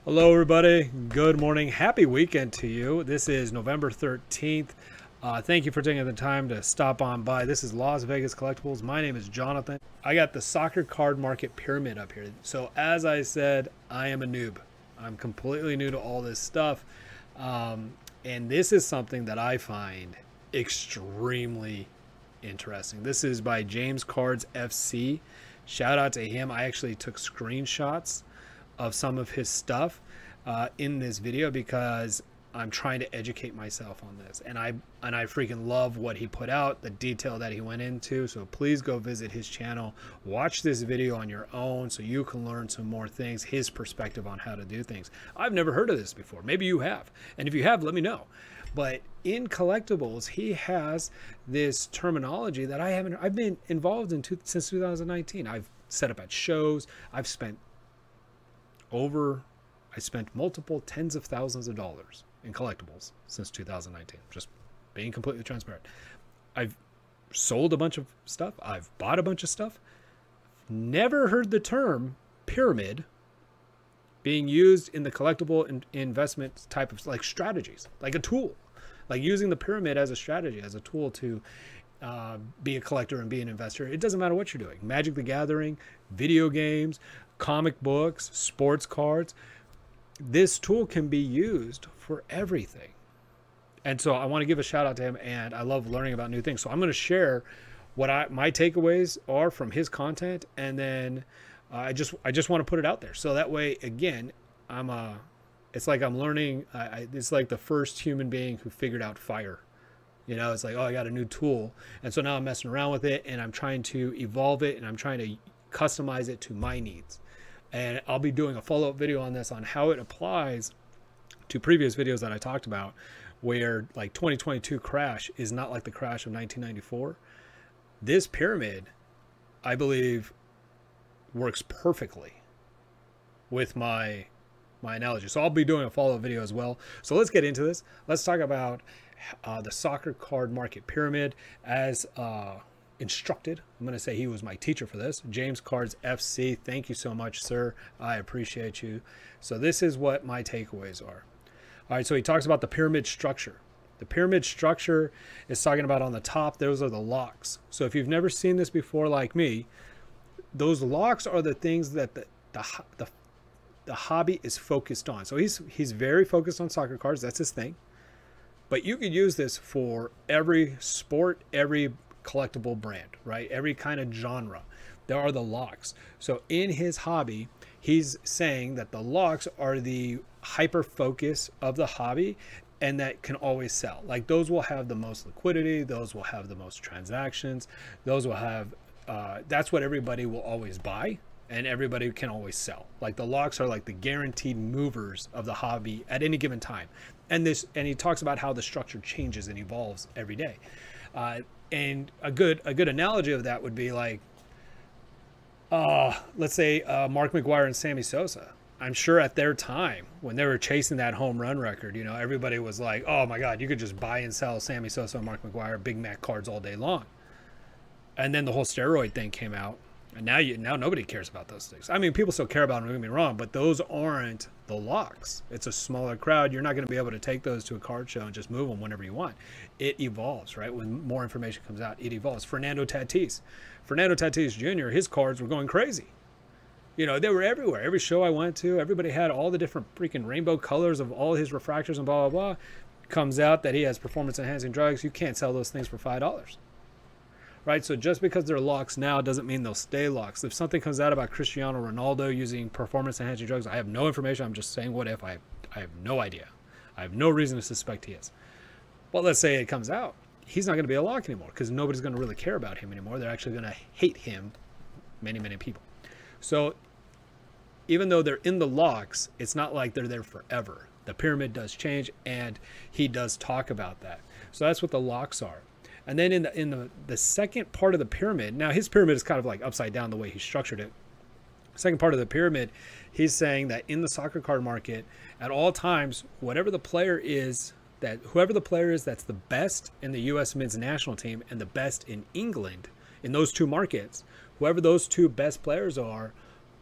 Hello, everybody. Good morning. Happy weekend to you. This is November 13th. Thank you for taking the time to stop on by. This is Las Vegas Collectibles. My name is Jonathan. I got the soccer card market pyramid up here. So as I said, I am a noob. I'm completely new to all this stuff. And this is something that I find extremely interesting. This is by James Cards FC. Shout out to him. I actually took screenshots of some of his stuff in this video because I'm trying to educate myself on this, and I freaking love what he put out, the detail that he went into. So please go visit his channel, watch this video on your own so you can learn some more things, his perspective on how to do things. I've never heard of this before. Maybe you have, and if you have, let me know. But in Collectibles, he has this terminology that I've been involved in since 2019. I've set up at shows. I spent multiple tens of thousands of dollars in collectibles since 2019. Just being completely transparent. I've sold a bunch of stuff. I've bought a bunch of stuff. Never heard the term pyramid being used in the collectible investment type of like strategies, like a tool, like using the pyramid as a strategy, as a tool to be a collector and be an investor. It doesn't matter what you're doing. Magic the Gathering, video games, comic books, sports cards. This tool can be used for everything. And so I want to give a shout out to him, and I love learning about new things. So I'm going to share what my takeaways are from his content, and then I just want to put it out there. So that way, again, it's like I'm learning. It's like the first human being who figured out fire. You know, it's like, oh, I got a new tool. And so now I'm messing around with it, and I'm trying to evolve it, and I'm trying to customize it to my needs. And I'll be doing a follow-up video on this, on how it applies to previous videos that I talked about, where like 2022 crash is not like the crash of 1994. This pyramid, I believe, works perfectly with my analogy. So I'll be doing a follow-up video as well. So let's get into this. Let's talk about the soccer card market pyramid as instructed. I'm going to say he was my teacher for this. James Cards FC. Thank you so much, sir. I appreciate you. So this is what my takeaways are. All right, so he talks about the pyramid structure. The pyramid structure is talking about on the top, those are the locks. So if you've never seen this before like me, those locks are the things that the hobby is focused on. So he's very focused on soccer cards. That's his thing. But you could use this for every sport, every collectible brand, right? Every kind of genre. There are the locks. So in his hobby, he's saying that the locks are the hyper focus of the hobby, and that can always sell. Like those will have the most liquidity, those will have the most transactions, those will have that's what everybody will always buy, and everybody can always sell. Like the locks are like the guaranteed movers of the hobby at any given time. And he talks about how the structure changes and evolves every day. And a good analogy of that would be like, let's say Mark McGwire and Sammy Sosa. I'm sure at their time when they were chasing that home run record, you know, everybody was like, oh my God, you could just buy and sell Sammy Sosa and Mark McGwire Big Mac cards all day long. And then the whole steroid thing came out. And now nobody cares about those things. I mean, people still care about them, don't get me wrong, but those aren't the locks. It's a smaller crowd. You're not going to be able to take those to a card show and just move them whenever you want. It evolves, right? When more information comes out, it evolves. Fernando Tatis Jr., his cards were going crazy. You know, they were everywhere. Every show I went to, everybody had all the different freaking rainbow colors of all his refractors and blah, blah, blah. Comes out that he has performance-enhancing drugs. You can't sell those things for $5. Right, so just because they're locks now doesn't mean they'll stay locks. If something comes out about Cristiano Ronaldo using performance-enhancing drugs, I have no information. I'm just saying what if. I have no idea. I have no reason to suspect he is. Well, let's say it comes out. He's not going to be a lock anymore because nobody's going to really care about him anymore. They're actually going to hate him, many, many people. So even though they're in the locks, it's not like they're there forever. The pyramid does change, and he does talk about that. So that's what the locks are. And then in the second part of the pyramid, now his pyramid is kind of like upside down the way he structured it. Second part of the pyramid, he's saying that in the soccer card market, at all times, whoever the player is that's the best in the U.S. men's national team and the best in England, in those two markets, whoever those two best players are,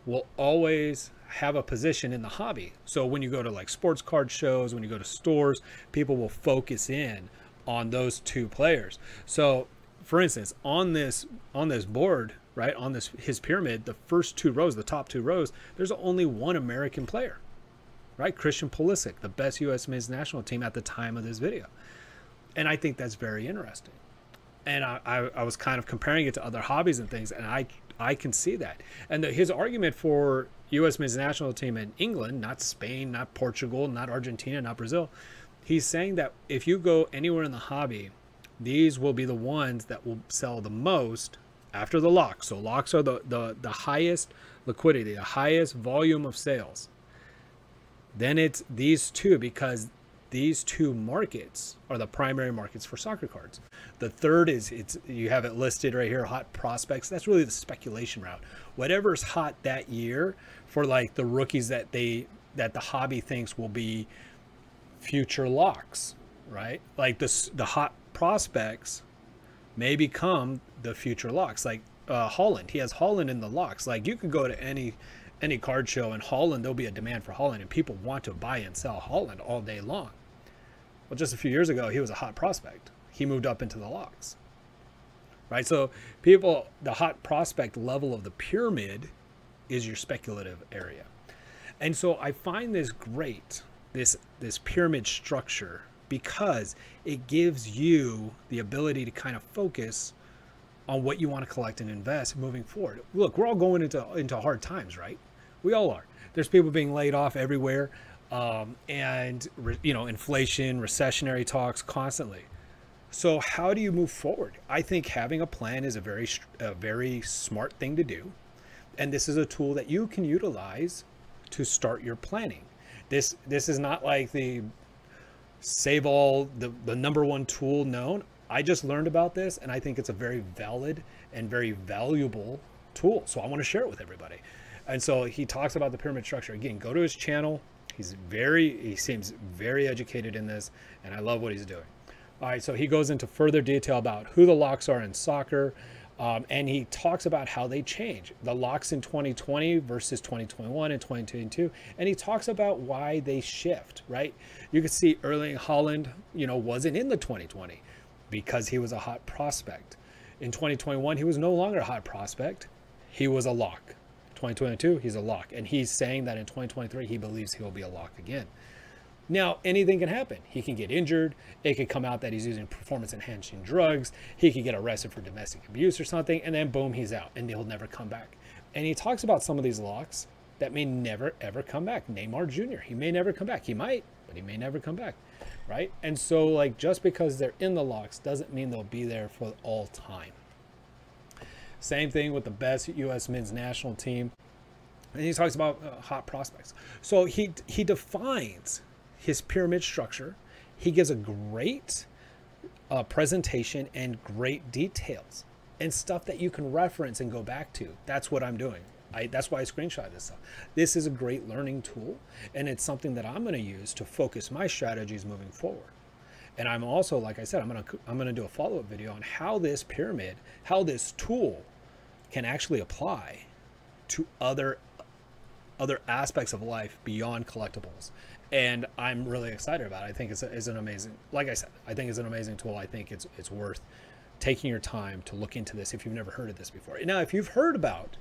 will always have a position in the hobby. So when you go to like sports card shows, when you go to stores, people will focus in on those two players. So for instance, on this board, right, on this his pyramid, the first two rows, the top two rows, there's only one American player, right? Christian Pulisic, the best U.S. men's national team at the time of this video. And I think that's very interesting. And I was kind of comparing it to other hobbies and things, and I can see that. And his argument for U.S. men's national team in England, not Spain, not Portugal, not Argentina, not Brazil, he's saying that if you go anywhere in the hobby, these will be the ones that will sell the most after the locks. So locks are the highest liquidity, the highest volume of sales. Then it's these two, because these two markets are the primary markets for soccer cards. The third is, you have it listed right here, hot prospects. That's really the speculation route. Whatever's hot that year for like the rookies that the hobby thinks will be future locks, right? Like the hot prospects may become the future locks. Like Holland, he has Holland in the locks. Like you could go to any card show in Holland, there'll be a demand for Holland, and people want to buy and sell Holland all day long. Well, just a few years ago, he was a hot prospect. He moved up into the locks, right? So people, the hot prospect level of the pyramid is your speculative area. And so I find this great, this pyramid structure, because it gives you the ability to kind of focus on what you want to collect and invest moving forward. Look, we're all going into hard times, right? We all are. There's people being laid off everywhere, and inflation, recessionary talks constantly. So how do you move forward? I think having a plan is a very smart thing to do, and this is a tool that you can utilize to start your planning. This is not like the save all, the number one tool known. I just learned about this, and I think it's a very valid and very valuable tool. So I want to share it with everybody. And so he talks about the pyramid structure. Again, go to his channel. He seems very educated in this, and I love what he's doing. All right, so he goes into further detail about who the locks are in soccer, and he talks about how they change. The locks in 2020 versus 2021 and 2022, and he talks about why they shift, right? You can see Erling Haaland, wasn't in the 2020 because he was a hot prospect. In 2021, he was no longer a hot prospect. He was a lock. 2022, he's a lock. And he's saying that in 2023, he believes he will be a lock again. Now, anything can happen. He can get injured. It could come out that he's using performance-enhancing drugs. He could get arrested for domestic abuse or something, and then boom, he's out, and he'll never come back. And he talks about some of these locks that may never, ever come back. Neymar Jr., he may never come back. He might, but he may never come back, right? And so, like, just because they're in the locks doesn't mean they'll be there for all time. Same thing with the best U.S. men's national team. And he talks about hot prospects. So he defines his pyramid structure. He gives a great presentation and great details and stuff that you can reference and go back to. That's what I'm doing. That's why I screenshot this stuff. This is a great learning tool, and it's something that I'm going to use to focus my strategies moving forward. And I'm also, like I said, I'm going to do a follow-up video on how this pyramid, how this tool can actually apply to other aspects of life beyond collectibles. And I'm really excited about it. I think it's an amazing, like I said, I think it's an amazing tool. I think it's worth taking your time to look into this if you've never heard of this before. Now, if you've heard about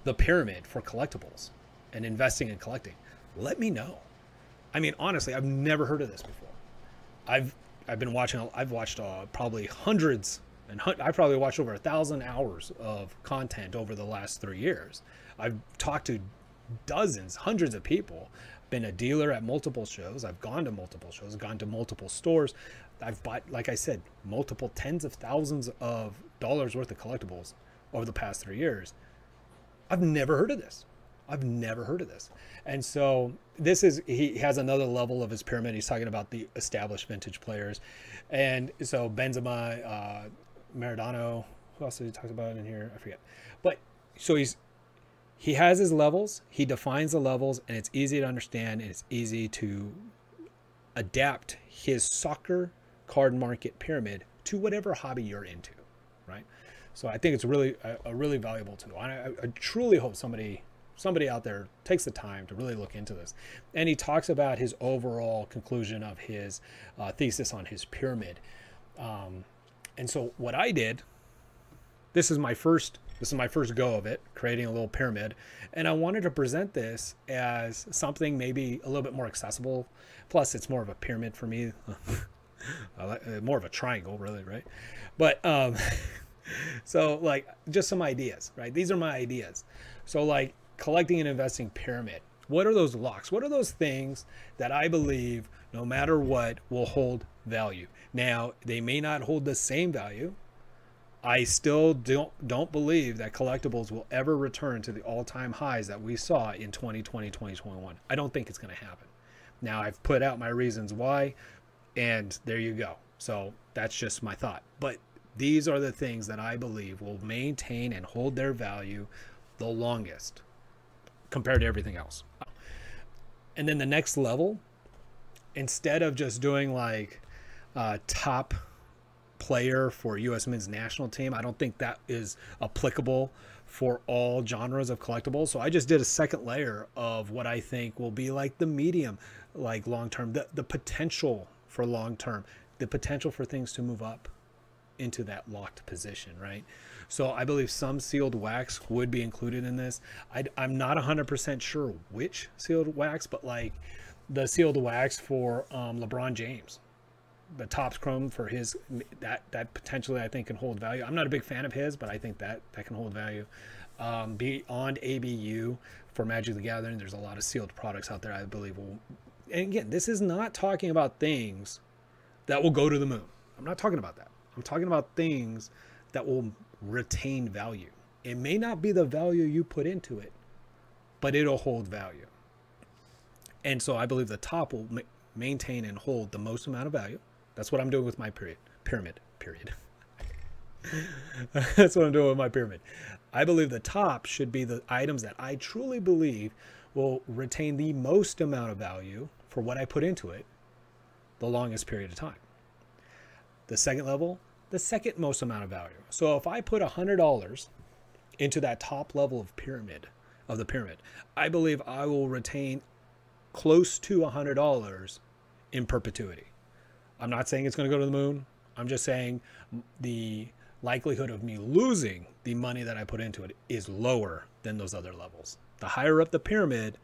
the pyramid for collectibles and investing and collecting, let me know. I mean, honestly, I've never heard of this before. I've watched probably hundreds, and I've probably watched over 1,000 hours of content over the last 3 years. I've talked to dozens, hundreds of people, been a dealer at multiple shows. I've gone to multiple shows, gone to multiple stores. I've bought, like I said, multiple tens of thousands of dollars worth of collectibles over the past 3 years. I've never heard of this. I've never heard of this. And so he has another level of his pyramid. He's talking about the established vintage players. And so Benzema, Maradona, who else did he talk about in here? I forget. But so he has his levels, he defines the levels, and it's easy to understand, and it's easy to adapt his soccer card market pyramid to whatever hobby you're into, right? So I think it's a really valuable tool. I truly hope somebody somebody out there takes the time to really look into this. And he talks about his overall conclusion of his thesis on his pyramid. And so what I did, this is my first go of it, creating a little pyramid. And I wanted to present this as something maybe a little bit more accessible. Plus, it's more of a pyramid for me. More of a triangle, really, right? But so like just some ideas, right? These are my ideas. So like collecting and investing pyramid. What are those locks? What are those things that I believe no matter what will hold value? Now, they may not hold the same value. I still don't believe that collectibles will ever return to the all-time highs that we saw in 2020, 2021. I don't think it's going to happen. Now, I've put out my reasons why, and there you go. So that's just my thought. But these are the things that I believe will maintain and hold their value the longest compared to everything else. And then the next level, instead of just doing like top player for U.S. men's national team, I don't think that is applicable for all genres of collectibles. So I just did a second layer of what I think will be like the medium, like long-term, the potential for long-term, the potential for things to move up into that locked position, right? So I believe some sealed wax would be included in this. I'm not 100% sure which sealed wax, but like the sealed wax for LeBron James, the Topps Chrome for his, that potentially I think can hold value. I'm not a big fan of his, but I think that can hold value. Beyond ABU for Magic the Gathering, there's a lot of sealed products out there I believe will, and again, this is not talking about things that will go to the moon. I'm not talking about that. I'm talking about things that will retain value. It may not be the value you put into it, but it'll hold value. And so I believe the top will maintain and hold the most amount of value. That's what I'm doing with my pyramid. That's what I'm doing with my pyramid. I believe the top should be the items that I truly believe will retain the most amount of value for what I put into it the longest period of time. The second level, the second most amount of value. So if I put $100 into that top level of the pyramid, I believe I will retain close to $100 in perpetuity. I'm not saying it's going to go to the moon. I'm just saying the likelihood of me losing the money that I put into it is lower than those other levels. The higher up the pyramid,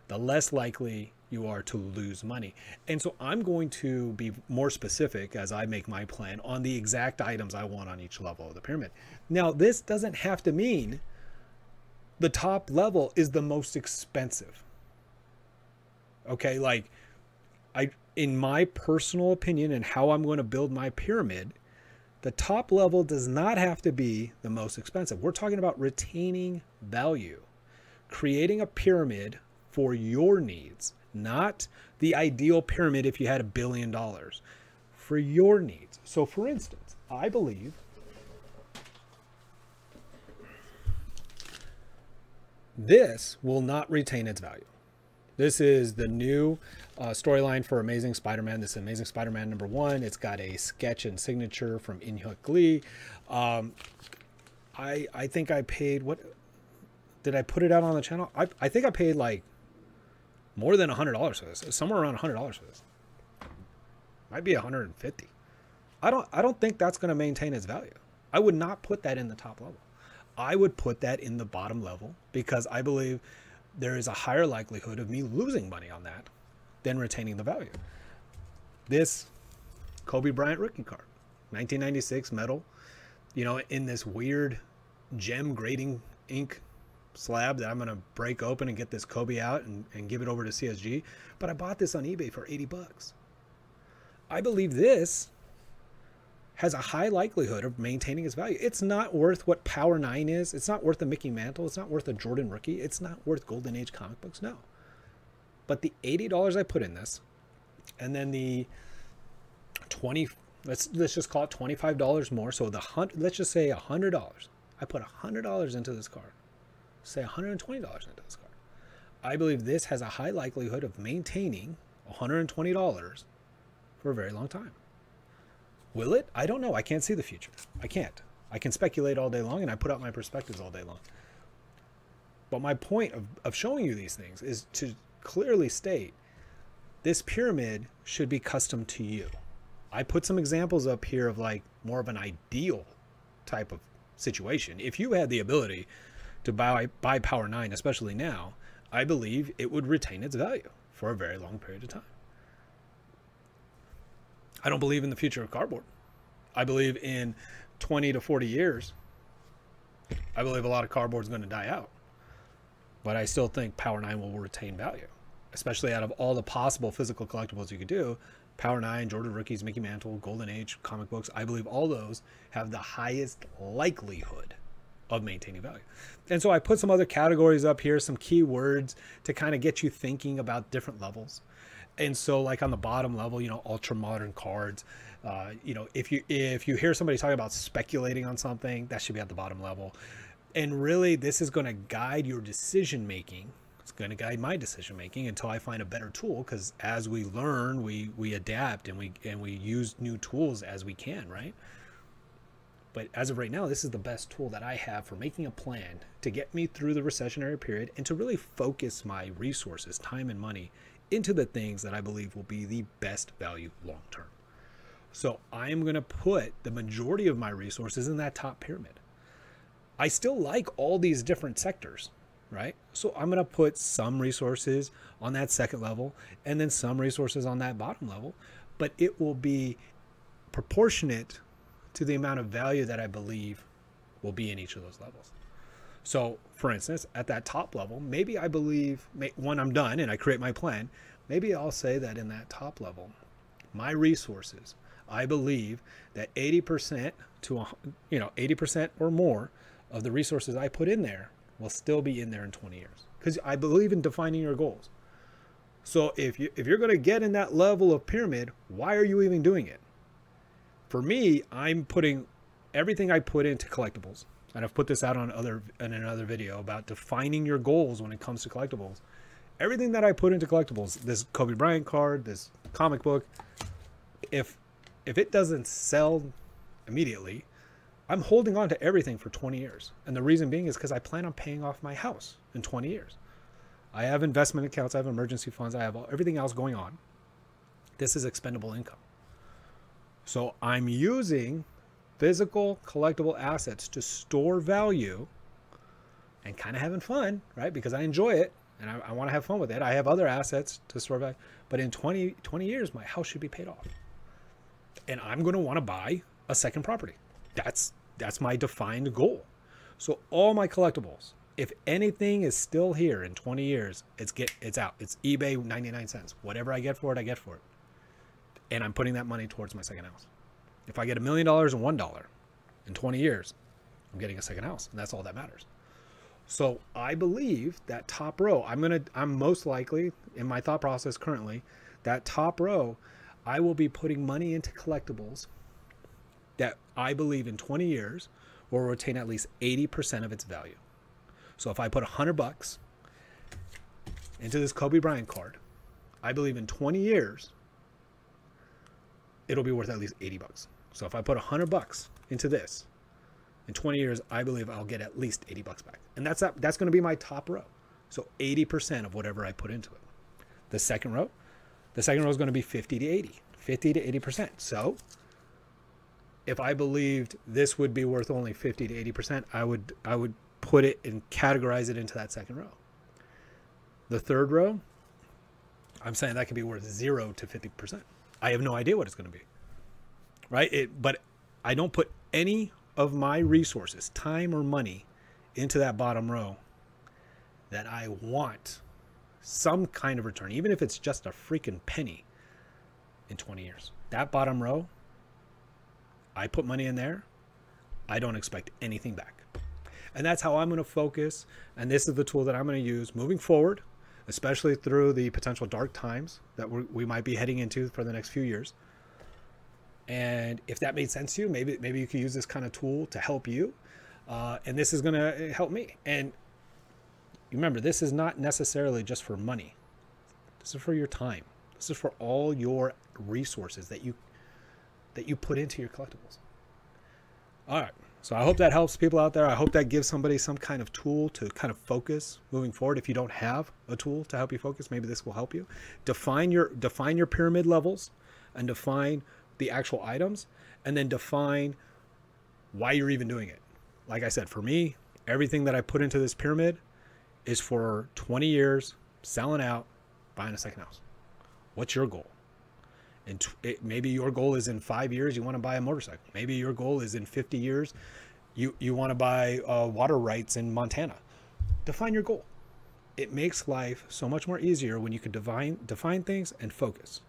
the less likely you are to lose money. And so I'm going to be more specific as I make my plan on the exact items I want on each level of the pyramid. Now, this doesn't have to mean the top level is the most expensive. Okay, like in my personal opinion and how I'm going to build my pyramid, the top level does not have to be the most expensive. We're talking about retaining value, creating a pyramid for your needs, not the ideal pyramid if you had $1 billion, for your needs. So for instance, I believe this will not retain its value. This is the new storyline for Amazing Spider-Man. This is Amazing Spider-Man #1. It's got a sketch and signature from In-Hyuk Lee. I think I paid, what did I put it out on the channel? I think I paid like more than $100 for this. Somewhere around $100 for this. Might be $150. I don't think that's going to maintain its value. I would not put that in the top level. I would put that in the bottom level because I believe there is a higher likelihood of me losing money on that than retaining the value. This Kobe Bryant rookie card, 1996 metal, you know, in this weird gem grading ink slab that I'm going to break open and get this Kobe out and give it over to CSG. But I bought this on eBay for 80 bucks. I believe this has a high likelihood of maintaining its value. It's not worth what Power 9 is. It's not worth a Mickey Mantle. It's not worth a Jordan rookie. It's not worth Golden Age comic books, no. But the $80 I put in this, and then the 20, let's just call it $25 more. So let's just say $100. I put $100 into this card. Say $120 into this card. I believe this has a high likelihood of maintaining $120 for a very long time. Will it? I don't know. I can't see the future. I can't. I can speculate all day long, and I put out my perspectives all day long. But my point of showing you these things is to clearly state this pyramid should be custom to you. I put some examples up here of like more of an ideal type of situation. If you had the ability to buy Power 9, especially now, I believe it would retain its value for a very long period of time. I don't believe in the future of cardboard. I believe in 20 to 40 years, I believe a lot of cardboard is going to die out. But I still think Power 9 will retain value, especially out of all the possible physical collectibles you could do. Power 9, Jordan Rookies, Mickey Mantle, Golden Age, comic books, I believe all those have the highest likelihood of maintaining value. And so I put some other categories up here, some keywords to kind of get you thinking about different levels. And so like on the bottom level, you know, ultra modern cards, you know, if you hear somebody talking about speculating on something, that should be at the bottom level. And really this is going to guide your decision making. It's going to guide my decision making until I find a better tool, because as we learn, we adapt and we use new tools as we can, right? But as of right now, this is the best tool that I have for making a plan to get me through the recessionary period and to really focus my resources, time and money, into the things that I believe will be the best value long term. So I'm going to put the majority of my resources in that top pyramid. I still like all these different sectors, right? So I'm going to put some resources on that second level and then some resources on that bottom level, but it will be proportionate to the amount of value that I believe will be in each of those levels. So for instance, at that top level, maybe I believe when I'm done and I create my plan, maybe I'll say that in that top level, my resources, I believe that 80% to, 80% or more of the resources I put in there will still be in there in 20 years. Because I believe in defining your goals. So if you're going to get in that level of pyramid, why are you even doing it? For me, I'm putting everything I put into collectibles, and I've put this out on another video about defining your goals when it comes to collectibles. Everything that I put into collectibles, this Kobe Bryant card, this comic book, if it doesn't sell immediately, I'm holding on to everything for 20 years. And the reason being is because I plan on paying off my house in 20 years. I have investment accounts, I have emergency funds, I have everything else going on. This is expendable income. So I'm using physical collectible assets to store value and kind of having fun, right? Because I enjoy it and I want to have fun with it. I have other assets to store value, but in 20 years, my house should be paid off. And I'm going to want to buy a second property. That's my defined goal. So all my collectibles, if anything is still here in 20 years, it's out. It's eBay 99 cents. Whatever I get for it, I get for it. And I'm putting that money towards my second house. If I get $1 million and $1 in 20 years, I'm getting a second house, and that's all that matters. So I believe that top row, I'm most likely in my thought process currently, that top row, I will be putting money into collectibles that I believe in 20 years will retain at least 80% of its value. So if I put $100 into this Kobe Bryant card, I believe in 20 years, it'll be worth at least $80. So if I put $100 into this, in 20 years, I believe I'll get at least $80 back. And that's going to be my top row. So 80% of whatever I put into it. The second row is going to be 50 to 80, 50 to 80%. So if I believed this would be worth only 50 to 80%, I would put it and categorize it into that second row. The third row, I'm saying that could be worth 0 to 50%. I have no idea what it's going to be, right? But I don't put any of my resources, time or money, into that bottom row that I want some kind of return, even if it's just a freaking penny in 20 years. That bottom row, I put money in there, I don't expect anything back. And that's how I'm going to focus. And this is the tool that I'm going to use moving forward, especially through the potential dark times that we might be heading into for the next few years. And if that made sense to you, maybe you could use this kind of tool to help you. And this is going to help me. And remember, this is not necessarily just for money. This is for your time. This is for all your resources that you put into your collectibles. All right. So I hope that helps people out there. I hope that gives somebody some kind of tool to kind of focus moving forward. If you don't have a tool to help you focus, maybe this will help you. Define your pyramid levels and define the actual items, and then define why you're even doing it. Like I said, for me, everything that I put into this pyramid is for 20 years, selling out, buying a second house. What's your goal? And maybe your goal is in 5 years, you want to buy a motorcycle. Maybe your goal is in 50 years, you want to buy water rights in Montana. Define your goal. It makes life so much more easier when you can define things and focus.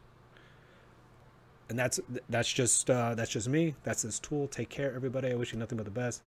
And that's just me. That's this tool. Take care, everybody. I wish you nothing but the best.